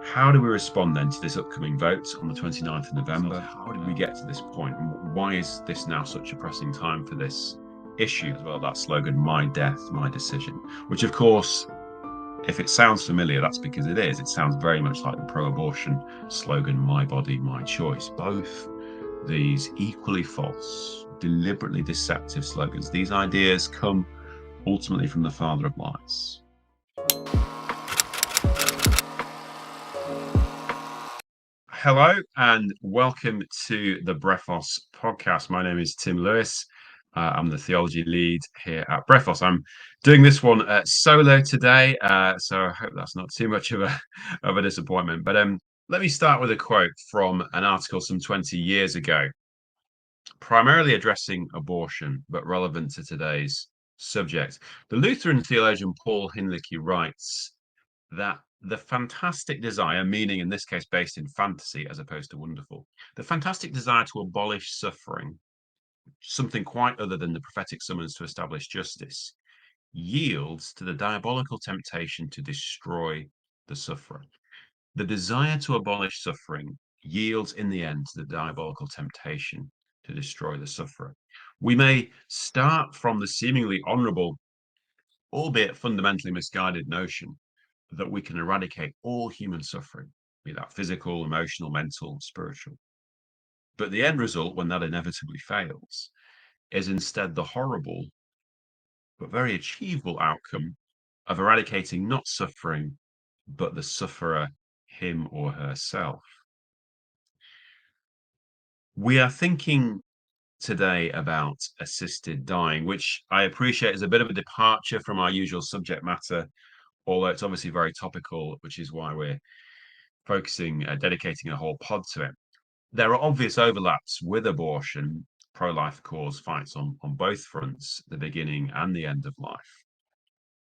How do we respond then to this upcoming vote on the 29th of November? How did we get to this point? And why is this now such a pressing time for this issue as well? That slogan, my death, my decision, which of course, if it sounds familiar, that's because it is. It sounds very much like the pro-abortion slogan, my body, my choice. Both these equally false, deliberately deceptive slogans. These ideas come ultimately from the father of lies. Hello and welcome to the Brephos podcast. My name is Tim Lewis. I'm the theology lead here at Brephos. I'm doing this one solo today, so I hope that's not too much of a disappointment. But let me start with a quote from an article some 20 years ago, primarily addressing abortion, but relevant to today's subject. The Lutheran theologian Paul Hinlicky writes that the fantastic desire, meaning in this case based in fantasy as opposed to wonderful, the fantastic desire to abolish suffering, something quite other than the prophetic summons to establish justice, yields to the diabolical temptation to destroy the sufferer. The desire to abolish suffering yields in the end to the diabolical temptation to destroy the sufferer. We may start from the seemingly honorable, albeit fundamentally misguided notion that we can eradicate all human suffering, be that physical, emotional, mental, spiritual. But the end result, when that inevitably fails, is instead the horrible but very achievable outcome of eradicating not suffering, but the sufferer, him or herself. We are thinking today about assisted dying, which I appreciate is a bit of a departure from our usual subject matter, although it's obviously very topical, which is why we're dedicating a whole pod to it. There are obvious overlaps with abortion. Pro-life cause fights on both fronts, the beginning and the end of life.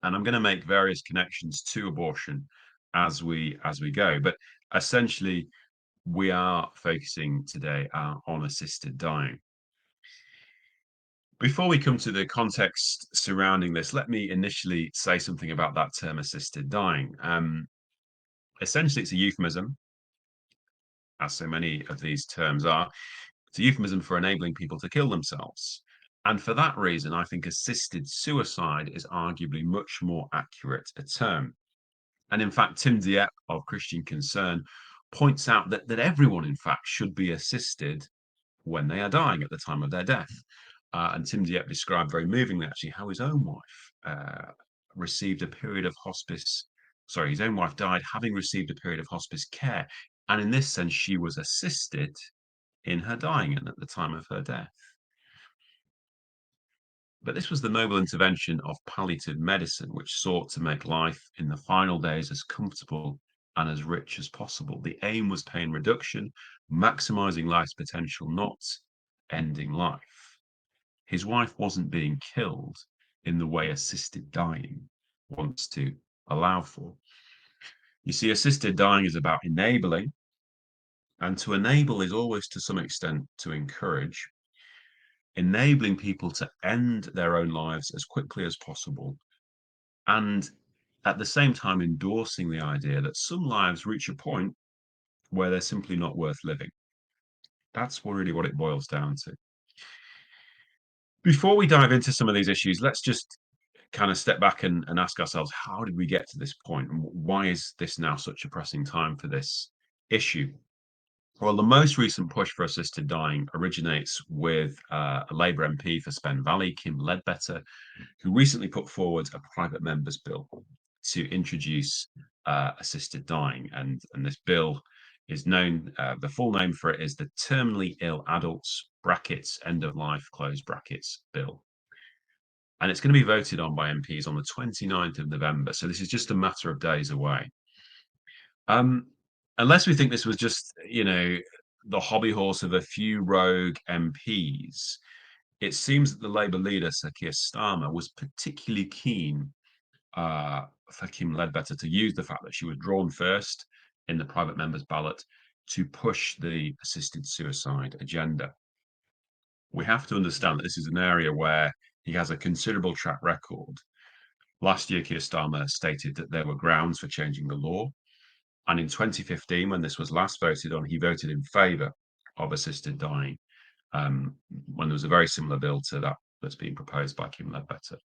And I'm going to make various connections to abortion as we go. But essentially, we are focusing today on assisted dying. Before we come to the context surrounding this, let me initially say something about that term assisted dying. Essentially, it's a euphemism, as so many of these terms are. It's a euphemism for enabling people to kill themselves. And for that reason, I think assisted suicide is arguably much more accurate a term. And in fact, Tim Dieppe of Christian Concern points out that everyone, in fact, should be assisted when they are dying at the time of their death. And Tim Dieppe described very movingly, actually, how his own wife received a period of hospice. Sorry, his own wife died having received a period of hospice care. And in this sense, she was assisted in her dying and at the time of her death. But this was the noble intervention of palliative medicine, which sought to make life in the final days as comfortable and as rich as possible. The aim was pain reduction, maximizing life's potential, not ending life. His wife wasn't being killed in the way assisted dying wants to allow for. You see, assisted dying is about enabling, and to enable is always to some extent to encourage, enabling people to end their own lives as quickly as possible, and at the same time endorsing the idea that some lives reach a point where they're simply not worth living. That's really what it boils down to. Before we dive into some of these issues, let's just kind of step back and ask ourselves, how did we get to this point? And why is this now such a pressing time for this issue? Well, the most recent push for assisted dying originates with a Labour MP for Spen Valley, Kim Ledbetter, who recently put forward a private member's bill to introduce assisted dying. And this bill is known, the full name for it is the Terminally Ill Adults brackets End of Life close brackets bill. And it's going to be voted on by MPs on the 29th of November. So this is just a matter of days away. Unless we think this was just, the hobby horse of a few rogue MPs, it seems that the Labour leader, Sir Keir Starmer, was particularly keen for Kim Ledbetter to use the fact that she was drawn first in the private member's ballot to push the assisted suicide agenda. We have to understand that this is an area where he has a considerable track record. Last year, Keir Starmer stated that there were grounds for changing the law. And in 2015, when this was last voted on, he voted in favour of assisted dying, when there was a very similar bill to that that's being proposed by Kim Ledbetter.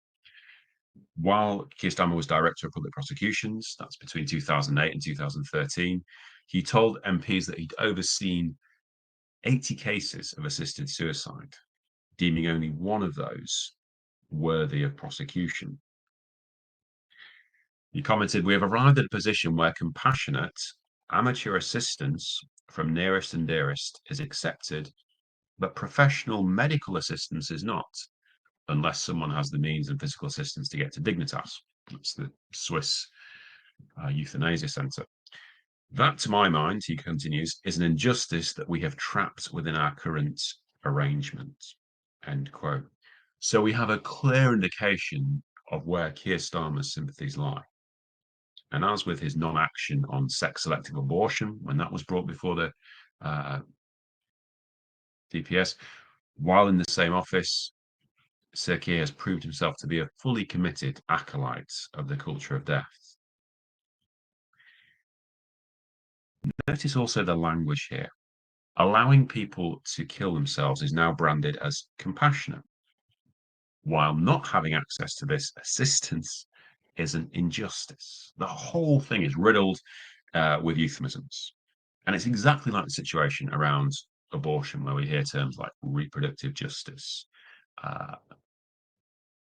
While Keir Starmer was Director of Public Prosecutions, that's between 2008 and 2013, he told MPs that he'd overseen 80 cases of assisted suicide, deeming only one of those worthy of prosecution. He commented, "We have arrived at a position where compassionate amateur assistance from nearest and dearest is accepted, but professional medical assistance is not, unless someone has the means and physical assistance to get to Dignitas." That's the Swiss euthanasia centre. "That, to my mind," he continues, "is an injustice that we have trapped within our current arrangement." End quote. So we have a clear indication of where Keir Starmer's sympathies lie. And as with his non-action on sex-selective abortion, when that was brought before the DPS, while in the same office, Sir Keir has proved himself to be a fully committed acolyte of the culture of death. Notice also the language here. Allowing people to kill themselves is now branded as compassionate, while not having access to this assistance is an injustice. The whole thing is riddled with euphemisms. And it's exactly like the situation around abortion, where we hear terms like reproductive justice, uh,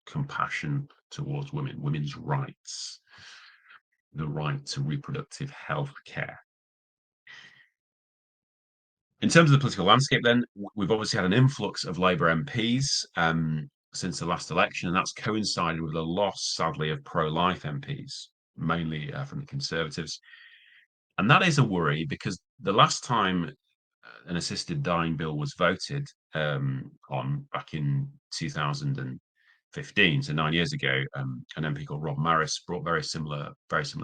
compassion towards women, women's rights, the right to reproductive health care. In terms of the political landscape, then, we've obviously had an influx of Labour MPs since the last election, and that's coincided with a loss, sadly, of pro-life MPs, mainly from the Conservatives. And that is a worry, because the last time an assisted dying bill was voted on back in 2015, so 9 years ago, an MP called Rob Maris brought very similar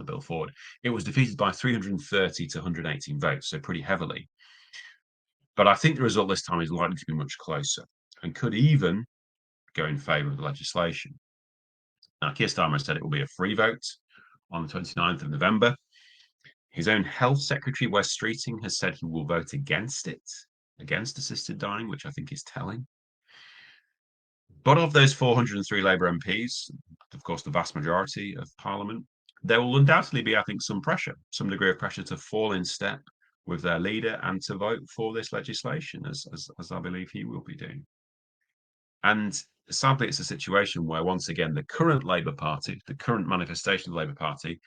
bill forward. It was defeated by 330 to 118 votes, so pretty heavily. But I think the result this time is likely to be much closer and could even go in favour of the legislation. Now, Keir Starmer said it will be a free vote on the 29th of November. His own Health Secretary, Wes Streeting, has said he will vote against it, against assisted dying, which I think is telling. But of those 403 Labour MPs, of course, the vast majority of Parliament, there will undoubtedly be, I think, some pressure, some degree of pressure to fall in step with their leader and to vote for this legislation, as I believe he will be doing. And sadly, it's a situation where, once again, the current Labour Party, the current manifestation of the Labour Party,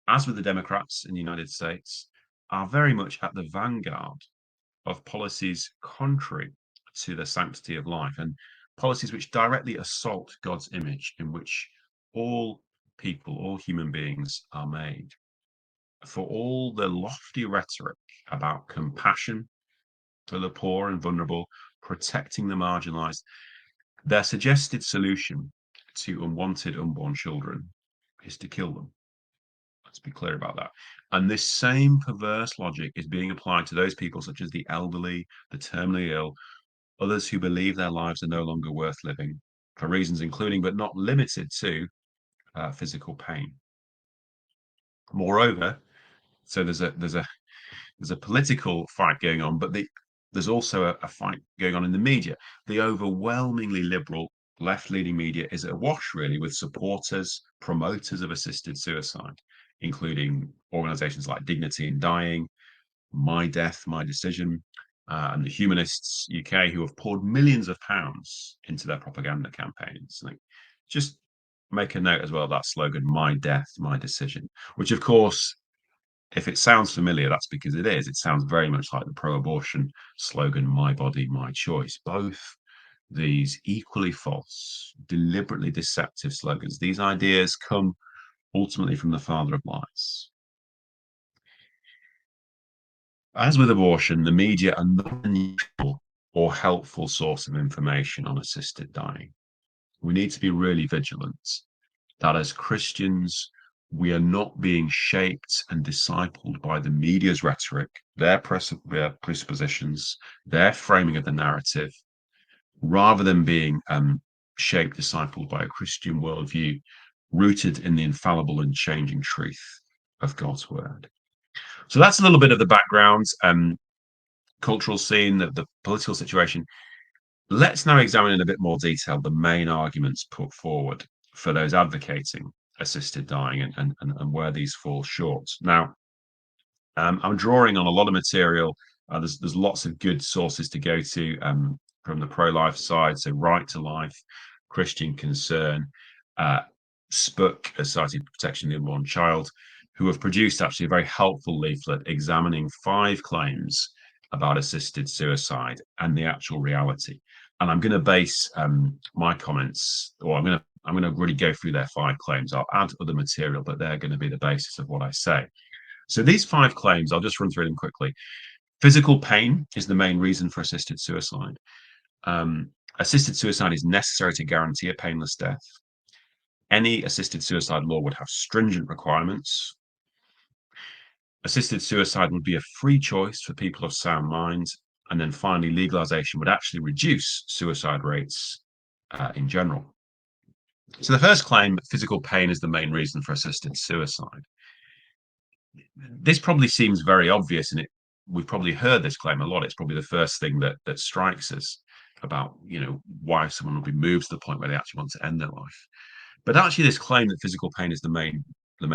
as with the Democrats in the United States, are very much at the vanguard of policies contrary to the sanctity of life, and policies which directly assault God's image, in which all people, all human beings are made. For all the lofty rhetoric about compassion for the poor and vulnerable, protecting the marginalized, their suggested solution to unwanted unborn children is to kill them. Let's be clear about that. And this same perverse logic is being applied to those people, such as the elderly, the terminally ill, others who believe their lives are no longer worth living, for reasons including but not limited to physical pain. Moreover, so there's a political fight going on, but there's also a fight going on in the media. The overwhelmingly liberal left-leaning media is awash, really, with supporters, promoters of assisted suicide, including organizations like Dignity in Dying, My Death, My Decision, and the Humanists UK, who have poured millions of pounds into their propaganda campaigns. Like, just make a note as well of that slogan, My Death, My Decision, which, of course, if it sounds familiar, that's because it is. It sounds very much like the pro-abortion slogan, My Body, My Choice. Both these equally false, deliberately deceptive slogans. These ideas come ultimately from the father of lies. As with abortion, the media are not a neutral or helpful source of information on assisted dying. We need to be really vigilant that as Christians, we are not being shaped and discipled by the media's rhetoric, their presuppositions, their framing of the narrative, rather than being shaped, discipled by a Christian worldview rooted in the infallible and changing truth of God's word. So that's a little bit of the background, cultural scene, the political situation. Let's now examine in a bit more detail the main arguments put forward for those advocating assisted dying and where these fall short. Now, I'm drawing on a lot of material. There's lots of good sources to go to from the pro-life side. So Right to Life, Christian Concern, SPUC, Society for Protection of the Unborn Child, who have produced actually a very helpful leaflet examining 5 claims about assisted suicide and the actual reality. And I'm going to base my comments, or I'm going to really go through their 5 claims. I'll add other material, but they're going to be the basis of what I say. So these 5 claims, I'll just run through them quickly. Physical pain is the main reason for assisted suicide. Assisted suicide is necessary to guarantee a painless death. Any assisted suicide law would have stringent requirements. Assisted suicide would be a free choice for people of sound mind. And then finally, legalization would actually reduce suicide rates in general. So the first claim, physical pain is the main reason for assisted suicide. This probably seems very obvious, and we've probably heard this claim a lot. It's probably the first thing that strikes us about why someone would be moved to the point where they actually want to end their life. But actually, this claim that physical pain is the main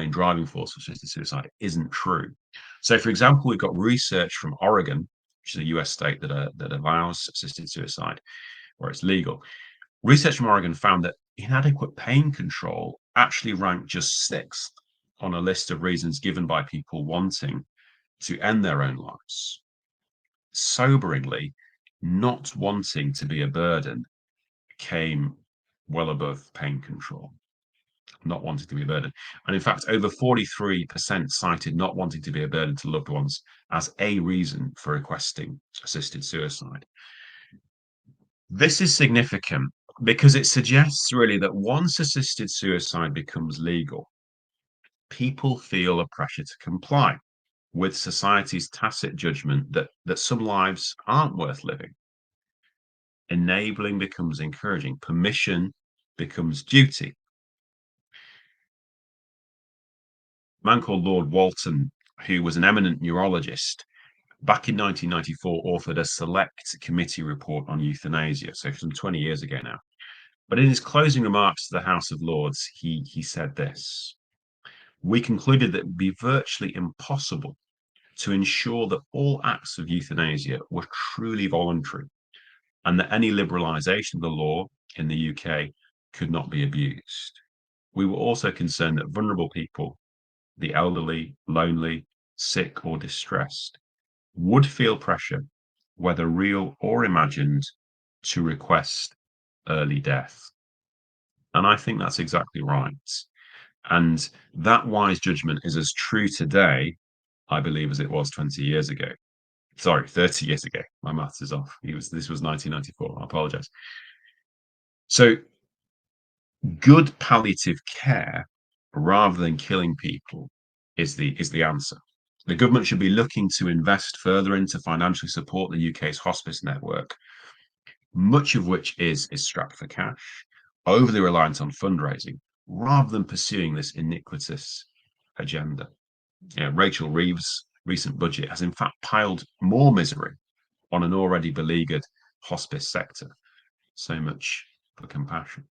driving force for assisted suicide isn't true. So, for example, we've got research from Oregon, which is a US state that allows assisted suicide, where it's legal. Research from Oregon found that inadequate pain control actually ranked just 6th on a list of reasons given by people wanting to end their own lives. Soberingly, not wanting to be a burden came well above pain control, not wanting to be a burden. And in fact, over 43% cited not wanting to be a burden to loved ones as a reason for requesting assisted suicide. This is significant because it suggests really that once assisted suicide becomes legal, people feel a pressure to comply with society's tacit judgment that some lives aren't worth living. Enabling becomes encouraging. Permission becomes duty. A man called Lord Walton, who was an eminent neurologist, back in 1994 authored a select committee report on euthanasia, so some 20 years ago now. But in his closing remarks to the House of Lords, he said this: "We concluded that it would be virtually impossible to ensure that all acts of euthanasia were truly voluntary and that any liberalisation of the law in the UK could not be abused. We were also concerned that vulnerable people, the elderly, lonely, sick, or distressed, would feel pressure, whether real or imagined, to request early death." And I think that's exactly right. And that wise judgment is as true today, I believe, as it was 20 years ago. Sorry, 30 years ago. My maths is off. This was 1994. I apologize. So good palliative care rather than killing people is the answer. The government should be looking to invest further into financially support the UK's hospice network, much of which is strapped for cash, overly reliant on fundraising, rather than pursuing this iniquitous agenda. Rachel Reeves' recent budget has in fact piled more misery on an already beleaguered hospice sector. So much for compassion.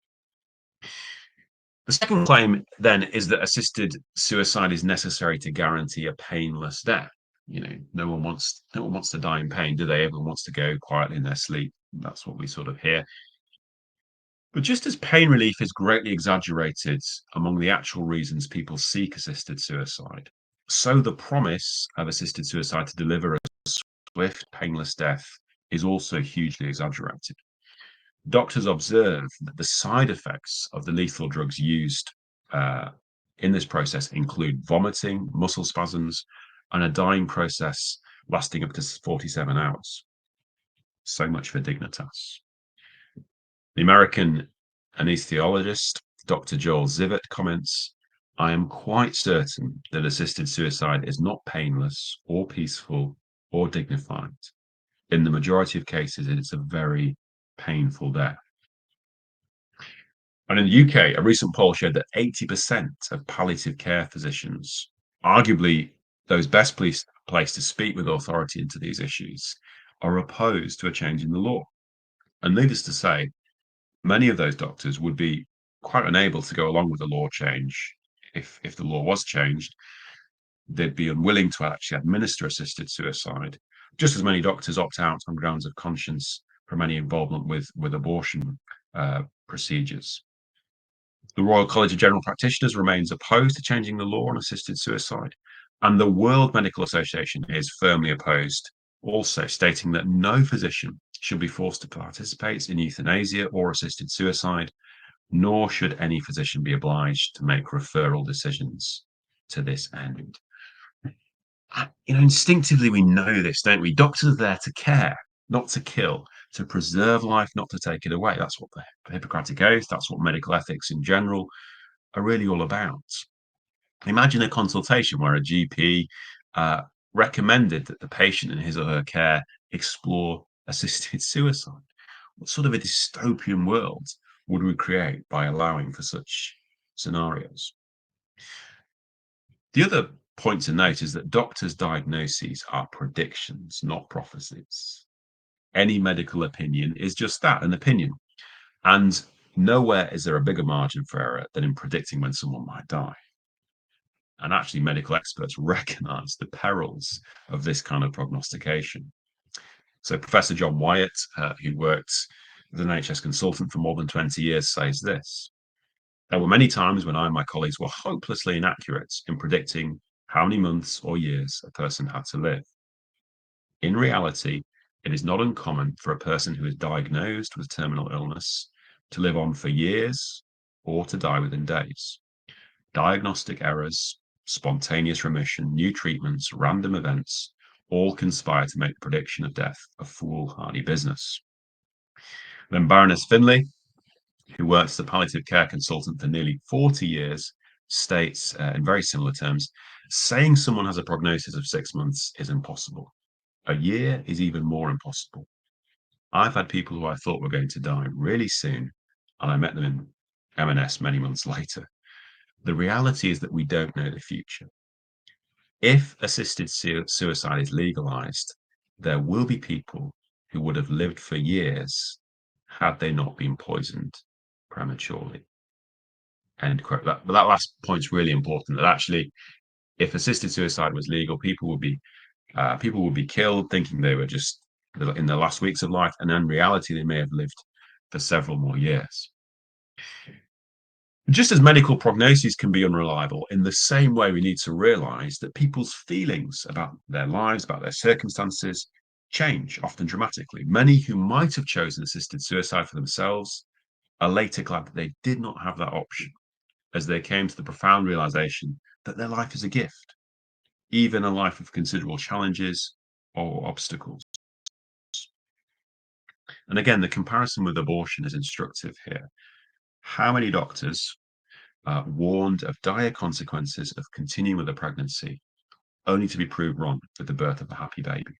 The second claim then is that assisted suicide is necessary to guarantee a painless death. No one wants to die in pain, do they? Everyone wants to go quietly in their sleep. That's what we sort of hear. But just as pain relief is greatly exaggerated among the actual reasons people seek assisted suicide, so the promise of assisted suicide to deliver a swift, painless death is also hugely exaggerated. Doctors observe that the side effects of the lethal drugs used in this process include vomiting, muscle spasms, and a dying process lasting up to 47 hours. So much for Dignitas. The American anesthesiologist, Dr. Joel Zivert, comments, "I am quite certain that assisted suicide is not painless or peaceful or dignified. In the majority of cases, it's a very painful death." And in the UK, a recent poll showed that 80% of palliative care physicians, arguably those best placed to speak with authority into these issues are opposed to a change in the law. And needless to say, many of those doctors would be quite unable to go along with the law change. If the law was changed, they'd be unwilling to actually administer assisted suicide. Just as many doctors opt out on grounds of conscience from any involvement with abortion procedures. The Royal College of General Practitioners remains opposed to changing the law on assisted suicide, and the World Medical Association is firmly opposed, also stating that no physician should be forced to participate in euthanasia or assisted suicide, nor should any physician be obliged to make referral decisions to this end. Instinctively we know this, don't we? Doctors are there to care, not to kill, to preserve life, not to take it away. That's what the Hippocratic Oath, that's what medical ethics in general are really all about. Imagine a consultation where a GP recommended that the patient in his or her care explore assisted suicide. What sort of a dystopian world would we create by allowing for such scenarios? The other point to note is that doctors' diagnoses are predictions, not prophecies. Any medical opinion is just that, an opinion. And nowhere is there a bigger margin for error than in predicting when someone might die. And actually, medical experts recognize the perils of this kind of prognostication. So, Professor John Wyatt, who worked as an NHS consultant for more than 20 years, says this: there were many times when I and my colleagues were hopelessly inaccurate in predicting how many months or years a person had to live. In reality, it is not uncommon for a person who is diagnosed with terminal illness to live on for years or to die within days. Diagnostic errors, spontaneous remission, new treatments, random events all conspire to make the prediction of death a foolhardy business. Then Baroness Finlay, who works as a palliative care consultant for nearly 40 years, states in very similar terms, saying someone has a prognosis of 6 months is impossible. A year is even more impossible. I've had people who I thought were going to die really soon, and I met them in M&S many months later. The reality is that we don't know the future. If assisted suicide is legalized, there will be people who would have lived for years had they not been poisoned prematurely. End quote. But that last point's really important. That actually, if assisted suicide was legal, people would be killed thinking they were just in the last weeks of life, and in reality, they may have lived for several more years. Just as medical prognoses can be unreliable, in the same way, we need to realize that people's feelings about their lives, about their circumstances, change, often dramatically. Many who might have chosen assisted suicide for themselves are later glad that they did not have that option, as they came to the profound realization that their life is a gift, even a life of considerable challenges or obstacles. And again, the comparison with abortion is instructive here. How many doctors warned of dire consequences of continuing with a pregnancy, only to be proved wrong with the birth of a happy baby?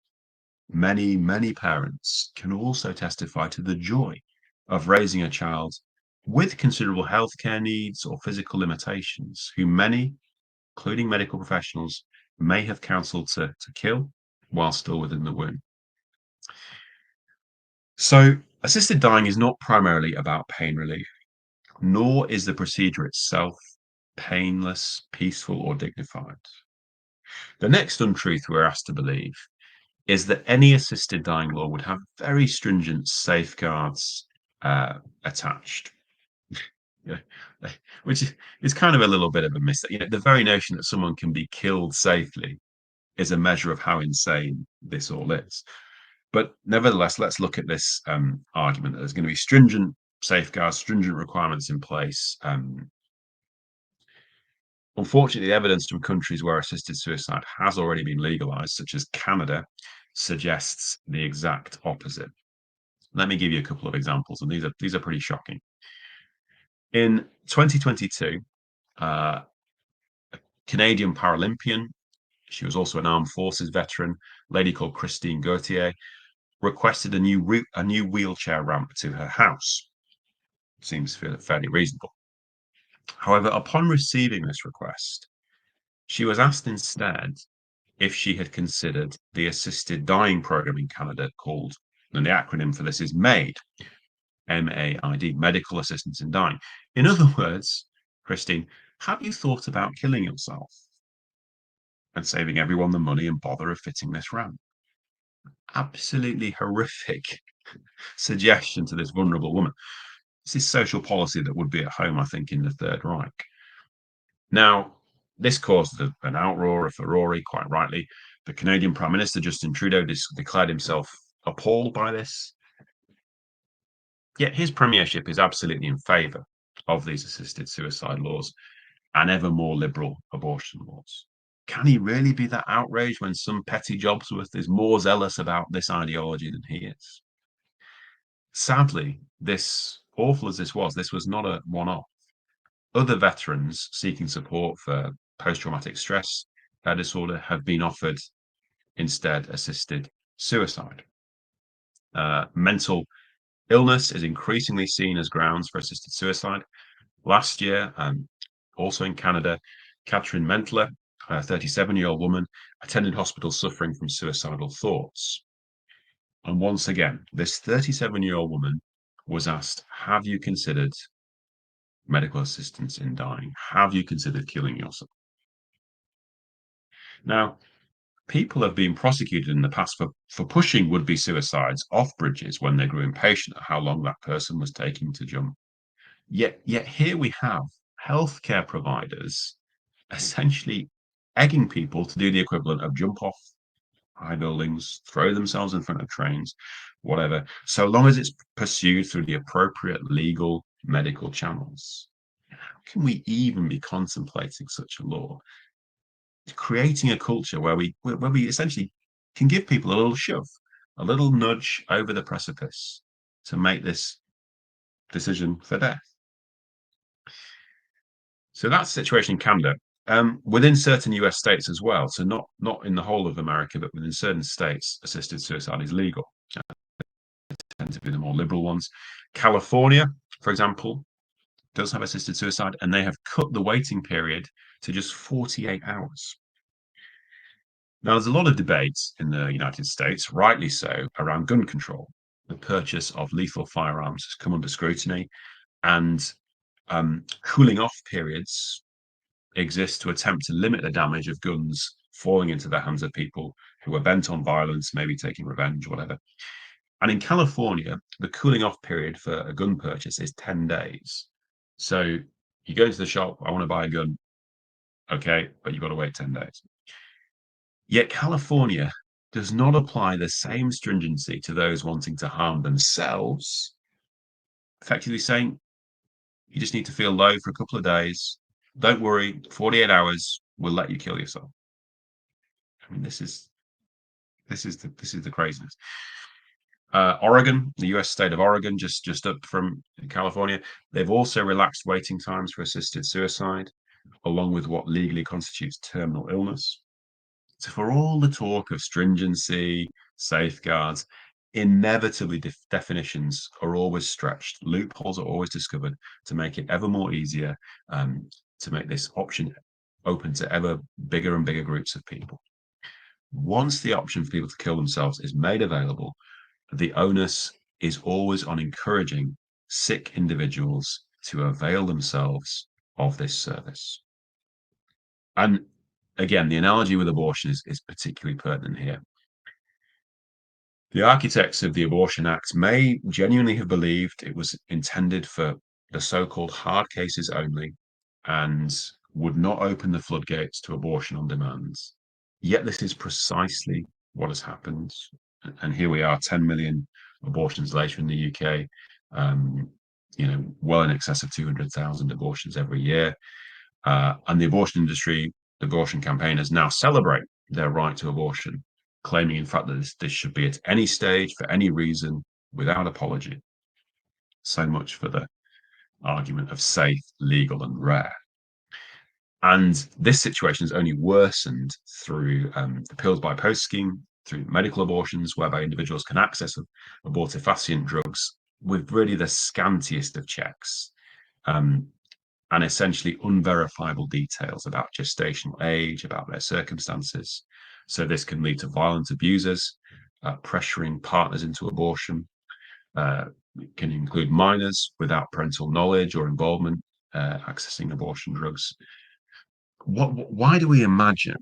Many, many parents can also testify to the joy of raising a child with considerable healthcare needs or physical limitations, who many, including medical professionals, may have counseled to kill while still within the womb. So, assisted dying is not primarily about pain relief, nor is the procedure itself painless, peaceful, or dignified. The next untruth we're asked to believe is that any assisted dying law would have very stringent safeguards attached. Yeah, which is kind of a little bit of a mistake. The very notion that someone can be killed safely is a measure of how insane this all is. But nevertheless, let's look at this argument that there's going to be stringent safeguards, stringent requirements in place. Unfortunately, the evidence from countries where assisted suicide has already been legalized, such as Canada, suggests the exact opposite. Let me give you a couple of examples, and these are pretty shocking. In 2022, a Canadian Paralympian, she was also an armed forces veteran, lady called Christine Gauthier, requested a new wheelchair ramp to her house. Seems fairly reasonable. However, upon receiving this request, she was asked instead if she had considered the assisted dying program in Canada called, and the acronym for this is MAID, MAID, Medical Assistance in Dying. In other words, Christine, have you thought about killing yourself and saving everyone the money and bother of fitting this round? Absolutely horrific suggestion to this vulnerable woman. This is social policy that would be at home, I think, in the Third Reich. Now, this caused an outroar, a furore, quite rightly. The Canadian Prime Minister, Justin Trudeau, declared himself appalled by this. Yet his premiership is absolutely in favour of these assisted suicide laws and ever more liberal abortion laws. Can he really be that outraged when some petty Jobsworth is more zealous about this ideology than he is? Sadly, this awful as this was not a one-off. Other veterans seeking support for post-traumatic stress disorder have been offered instead assisted suicide. Mental illness is increasingly seen as grounds for assisted suicide. Last year, also in Canada, Catherine Mentler, a 37-year-old woman, attended hospital suffering from suicidal thoughts. And once again, this 37-year-old woman was asked, have you considered medical assistance in dying? Have you considered killing yourself? Now, people have been prosecuted in the past for pushing would-be suicides off bridges when they grew impatient at how long that person was taking to jump. Yet here we have healthcare providers essentially egging people to do the equivalent of jump off high buildings, throw themselves in front of trains, whatever, so long as it's pursued through the appropriate legal medical channels. How can we even be contemplating such a law? Creating a culture where we essentially can give people a little shove, a little nudge over the precipice to make this decision for death. So that's the situation in Canada. Within certain US states as well, so not in the whole of America, but within certain states, assisted suicide is legal. They tend to be the more liberal ones. California, for example, does have assisted suicide, and they have cut the waiting period to just 48 hours. Now, there's a lot of debate in the United States, rightly so, around gun control. The purchase of lethal firearms has come under scrutiny, and cooling off periods exist to attempt to limit the damage of guns falling into the hands of people who are bent on violence, maybe taking revenge, whatever. And in California, the cooling off period for a gun purchase is 10 days. So you go into the shop, I want to buy a gun. Okay, but you've got to wait 10 days. Yet California does not apply the same stringency to those wanting to harm themselves, effectively saying you just need to feel low for a couple of days. Don't worry, 48 hours will let you kill yourself. I mean, this is the craziness. Oregon, the U.S. state of Oregon, just up from California, they've also relaxed waiting times for assisted suicide, along with what legally constitutes terminal illness. So, for all the talk of stringency, safeguards, inevitably definitions are always stretched. Loopholes are always discovered to make it ever more easier, to make this option open to ever bigger and bigger groups of people. Once the option for people to kill themselves is made available, the onus is always on encouraging sick individuals to avail themselves of this service. And again, the analogy with abortion is particularly pertinent here. The architects of the Abortion Act may genuinely have believed it was intended for the so-called hard cases only and would not open the floodgates to abortion on demand. Yet this is precisely what has happened. And here we are, 10 million abortions later in the UK, well in excess of 200,000 abortions every year. And the abortion industry, the abortion campaigners now celebrate their right to abortion, claiming, in fact, that this should be at any stage, for any reason, without apology. So much for the argument of safe, legal, and rare. And this situation is only worsened through the pills by post scheme, through medical abortions, whereby individuals can access abortifacient drugs with really the scantiest of checks. And essentially unverifiable details about gestational age, about their circumstances. So this can lead to violent abusers, pressuring partners into abortion. It can include minors without parental knowledge or involvement accessing abortion drugs. Why do we imagine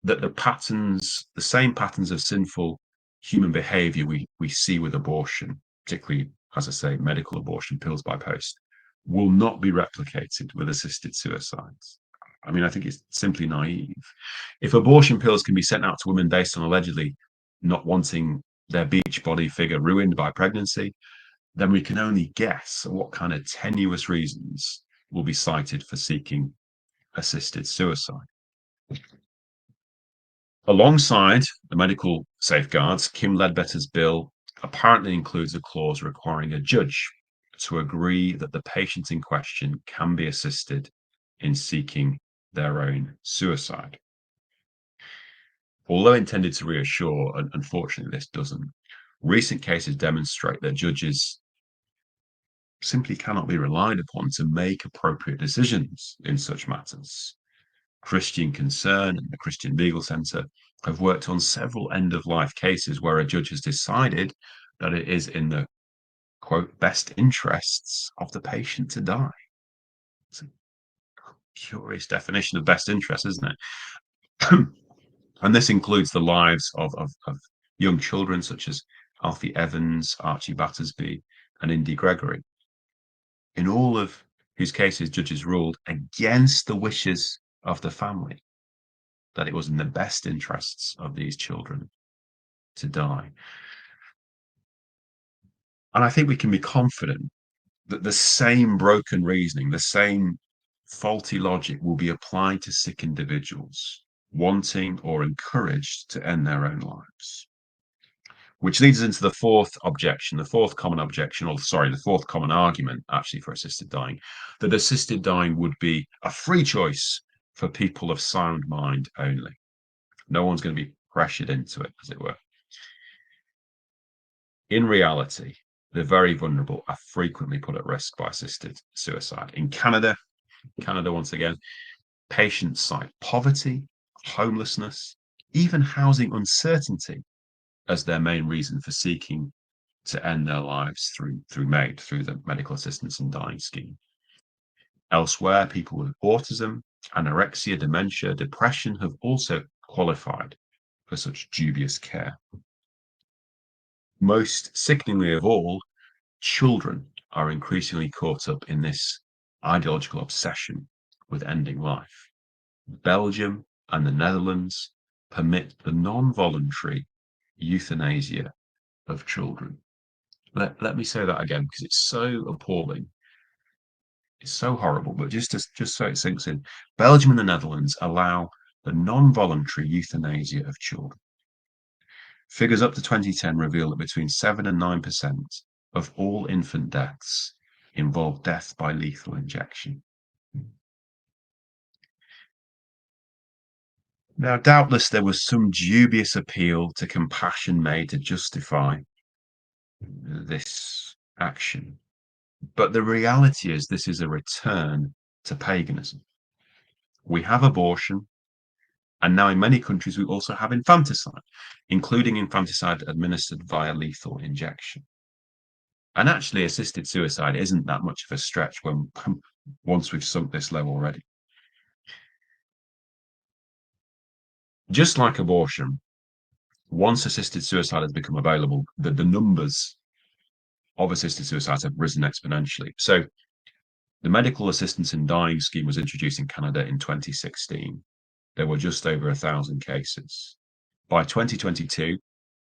that the same patterns of sinful human behavior we see with abortion, particularly, as I say, medical abortion, pills by post, will not be replicated with assisted suicides? I mean, I think it's simply naive. If abortion pills can be sent out to women based on allegedly not wanting their beach body figure ruined by pregnancy, then we can only guess at what kind of tenuous reasons will be cited for seeking assisted suicide. Alongside the medical safeguards, Kim Ledbetter's bill apparently includes a clause requiring a judge to agree that the patient in question can be assisted in seeking their own suicide. Although intended to reassure, unfortunately, this doesn't. Recent cases demonstrate that judges simply cannot be relied upon to make appropriate decisions in such matters. Christian Concern and the Christian Legal Centre have worked on several end of life cases where a judge has decided that it is in the quote best interests of the patient to die. It's a curious definition of best interest, isn't it? And this includes the lives of young children such as Alfie Evans, Archie Battersby, and Indy Gregory. In all of whose cases, judges ruled against the wishes of the family, that it was in the best interests of these children to die. And I think we can be confident that the same broken reasoning, the same faulty logic will be applied to sick individuals wanting or encouraged to end their own lives. Which leads us into the fourth objection, the fourth common objection, or sorry, the fourth common argument actually for assisted dying, that assisted dying would be a free choice for people of sound mind only. No one's going to be pressured into it, as it were. In reality, the very vulnerable are frequently put at risk by assisted suicide. In Canada, once again, patients cite poverty, homelessness, even housing uncertainty as their main reason for seeking to end their lives through MAID, through the Medical Assistance in Dying scheme. Elsewhere, people with autism, anorexia, dementia, depression have also qualified for such dubious care. Most sickeningly of all, children are increasingly caught up in this ideological obsession with ending life. Belgium and the Netherlands permit the non-voluntary euthanasia of children. Let me say that again because it's so appalling. It's so horrible, but just so it sinks in. Belgium and the Netherlands allow the non-voluntary euthanasia of children. Figures up to 2010 reveal that between 7 and 9% of all infant deaths involve death by lethal injection. Now, doubtless there was some dubious appeal to compassion made to justify this action. But the reality is this is a return to paganism. We have abortion, and now in many countries we also have infanticide, including infanticide administered via lethal injection. And actually, assisted suicide isn't that much of a stretch once we've sunk this low already. Just like abortion, once assisted suicide has become available, the numbers of assisted suicides have risen exponentially. So the Medical Assistance in Dying scheme was introduced in Canada in 2016. There were just over 1,000 cases. By 2022,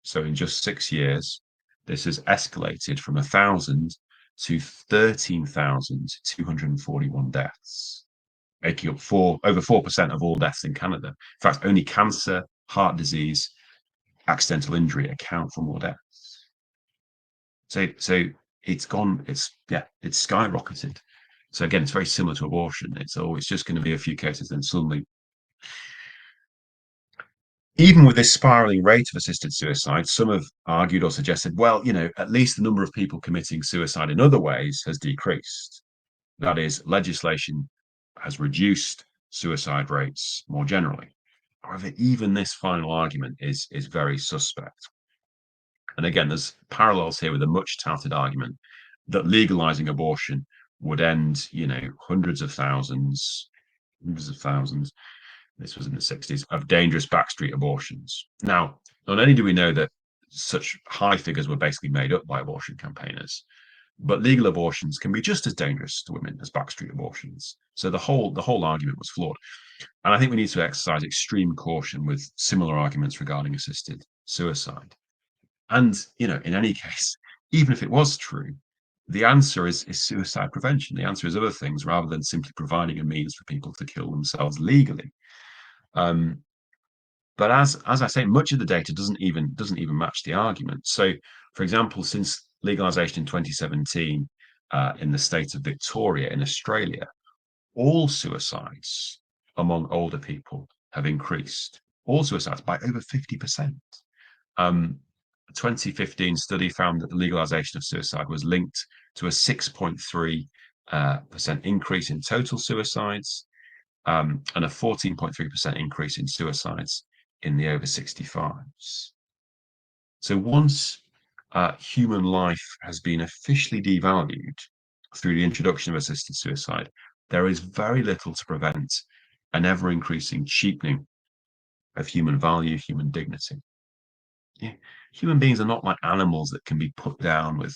so in just 6 years, this has escalated from 1,000 to 13,241 deaths, making up over 4% of all deaths in Canada. In fact, only cancer, heart disease, accidental injury account for more deaths. So it's skyrocketed. So again, it's very similar to abortion. It's just going to be a few cases, then suddenly. Even with this spiraling rate of assisted suicide, some have argued or suggested, well, at least the number of people committing suicide in other ways has decreased. That is, legislation has reduced suicide rates more generally. However, even this final argument is very suspect. And again, there's parallels here with a much touted argument that legalizing abortion would end, hundreds of thousands, this was in the 60s, of dangerous backstreet abortions. Now, not only do we know that such high figures were basically made up by abortion campaigners, but legal abortions can be just as dangerous to women as backstreet abortions. So the whole argument was flawed. And I think we need to exercise extreme caution with similar arguments regarding assisted suicide. And, in any case, even if it was true, the answer is suicide prevention. The answer is other things rather than simply providing a means for people to kill themselves legally. Um, but as I say, much of the data doesn't even match the argument. So, for example, since legalization in 2017 in the state of Victoria in Australia, all suicides among older people have increased. All suicides by over 50%. Um, a 2015 study found that the legalization of suicide was linked to a 6.3% increase in total suicides and a 14.3% increase in suicides in the over 65s. So once human life has been officially devalued through the introduction of assisted suicide, there is very little to prevent an ever increasing cheapening of human value, human dignity. Yeah. Human beings are not like animals that can be put down with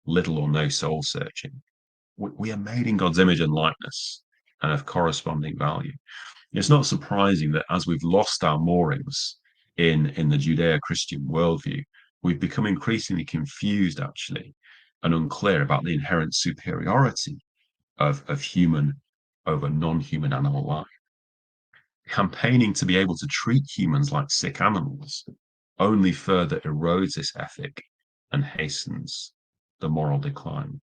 little or no soul searching. We are made in God's image and likeness and of corresponding value. It's not surprising that as we've lost our moorings in the Judeo-Christian worldview, we've become increasingly confused, actually, and unclear about the inherent superiority of human over non-human animal life. Campaigning to be able to treat humans like sick animals only further erodes this ethic and hastens the moral decline.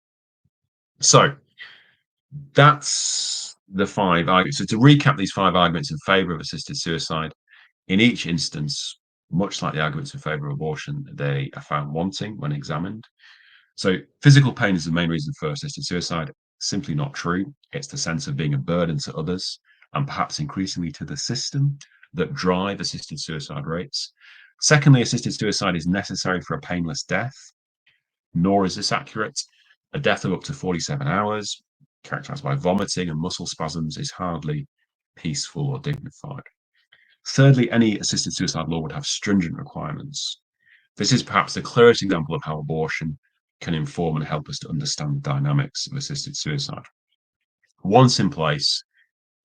So that's the five arguments. So to recap these five arguments in favor of assisted suicide, in each instance, much like the arguments in favor of abortion, they are found wanting when examined. So physical pain is the main reason for assisted suicide. Simply not true. It's the sense of being a burden to others and perhaps increasingly to the system that drive assisted suicide rates. Secondly, assisted suicide is necessary for a painless death, nor is this accurate. A death of up to 47 hours, characterized by vomiting and muscle spasms, is hardly peaceful or dignified. Thirdly, any assisted suicide law would have stringent requirements. This is perhaps the clearest example of how abortion can inform and help us to understand the dynamics of assisted suicide. Once in place,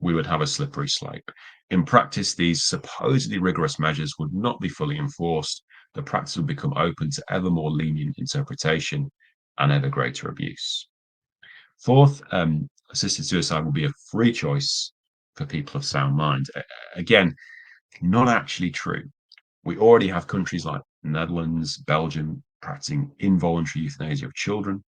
we would have a slippery slope. In practice, these supposedly rigorous measures would not be fully enforced. The practice would become open to ever more lenient interpretation and ever greater abuse. Fourth, assisted suicide will be a free choice for people of sound mind. Again, not actually true. We already have countries like the Netherlands, Belgium practicing involuntary euthanasia of children.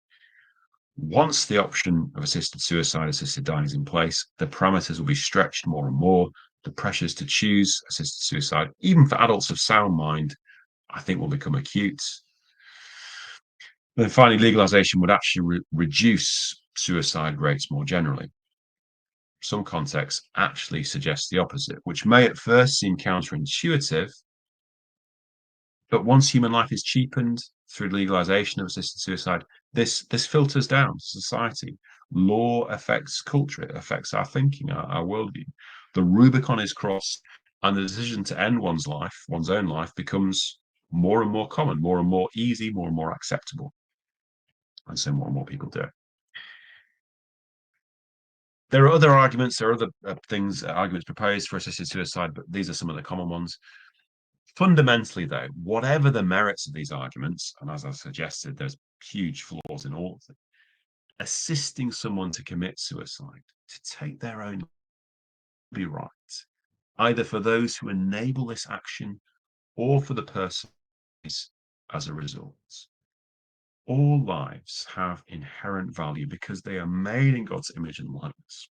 Once the option of assisted suicide, assisted dying is in place, the parameters will be stretched more and more. The pressures to choose assisted suicide, even for adults of sound mind, I think will become acute. Then finally, legalization would actually reduce suicide rates more generally. Some contexts actually suggest the opposite, which may at first seem counterintuitive, but once human life is cheapened through legalization of assisted suicide, this filters down to society. Law affects culture, it affects our thinking, our worldview. The Rubicon is crossed, and the decision to end one's life, one's own life, becomes more and more common, more and more easy, more and more acceptable. And so more and more people do it. There are other arguments, there are other arguments proposed for assisted suicide, but these are some of the common ones. Fundamentally, though, whatever the merits of these arguments, and as I suggested, there's huge flaws in all of them, assisting someone to commit suicide, to take their own, be right, either for those who enable this action or for the person as a result. All lives have inherent value because they are made in God's image and likeness.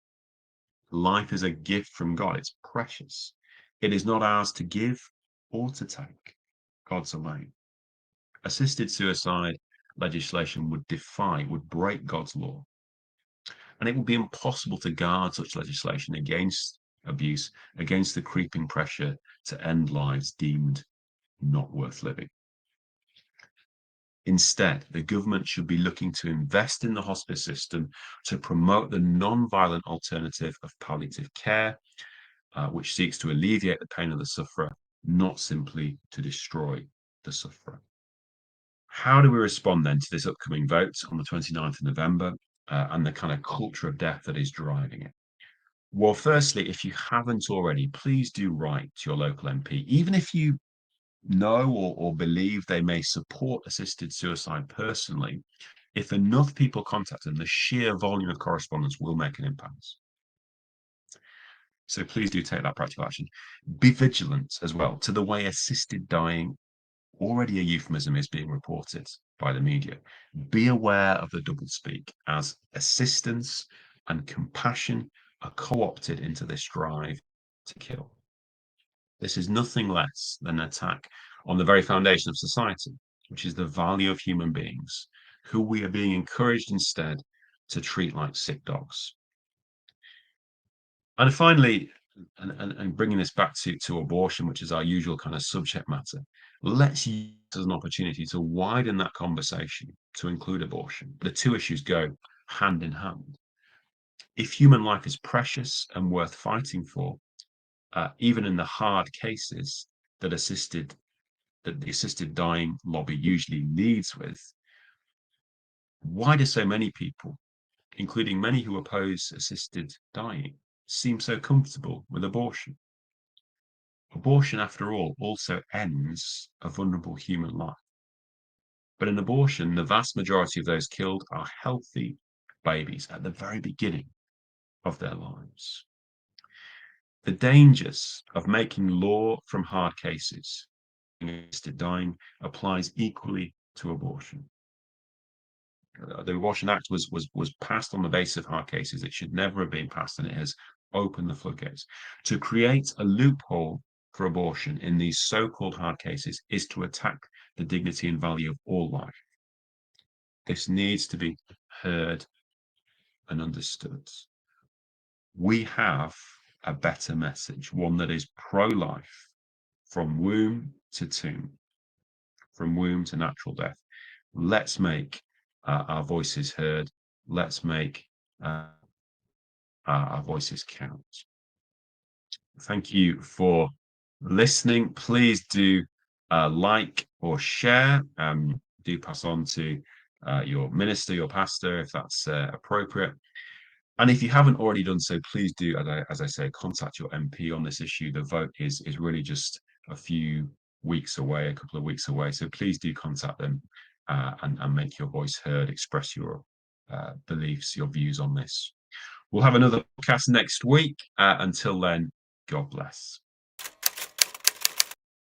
Life is a gift from God. It's precious. It is not ours to give or to take. God's alone. Assisted suicide legislation would break God's law. And it would be impossible to guard such legislation against abuse against the creeping pressure to end lives deemed not worth living. Instead, the government should be looking to invest in the hospice system to promote the non-violent alternative of palliative care, which seeks to alleviate the pain of the sufferer, not simply to destroy the sufferer. How do we respond then to this upcoming vote on the 29th of November and the kind of culture of death that is driving it? Well, firstly, if you haven't already, please do write to your local MP, even if you know or believe they may support assisted suicide personally. If enough people contact them, the sheer volume of correspondence will make an impact. So please do take that practical action. Be vigilant as well to the way assisted dying, already a euphemism, is being reported by the media. Be aware of the doublespeak as assistance and compassion are co-opted into this drive to kill. This is nothing less than an attack on the very foundation of society, which is the value of human beings, who we are being encouraged instead to treat like sick dogs. And finally, and bringing this back to abortion, which is our usual kind of subject matter, let's use it as an opportunity to widen that conversation to include abortion. The two issues go hand in hand. If human life is precious and worth fighting for, even in the hard cases that the assisted dying lobby usually leads with, why do so many people, including many who oppose assisted dying, seem so comfortable with abortion? Abortion, after all, also ends a vulnerable human life. But in abortion, the vast majority of those killed are healthy babies at the very beginning of their lives. The dangers of making law from hard cases assisted dying applies equally to abortion. The Abortion Act was passed on the basis of hard cases. It should never have been passed, and it has opened the floodgates. To create a loophole for abortion in these so-called hard cases is to attack the dignity and value of all life. This needs to be heard and understood. We have a better message, one that is pro-life, from womb to tomb, from womb to natural death. Let's make our voices heard. Let's make our voices count. Thank you for listening. Please do like or share. Do pass on to your minister, your pastor, if that's appropriate. And if you haven't already done so, please do, as I say, contact your MP on this issue. The vote is really just a few weeks away, a couple of weeks away. So please do contact them and make your voice heard, express your beliefs, your views on this. We'll have another podcast next week. Until then, God bless.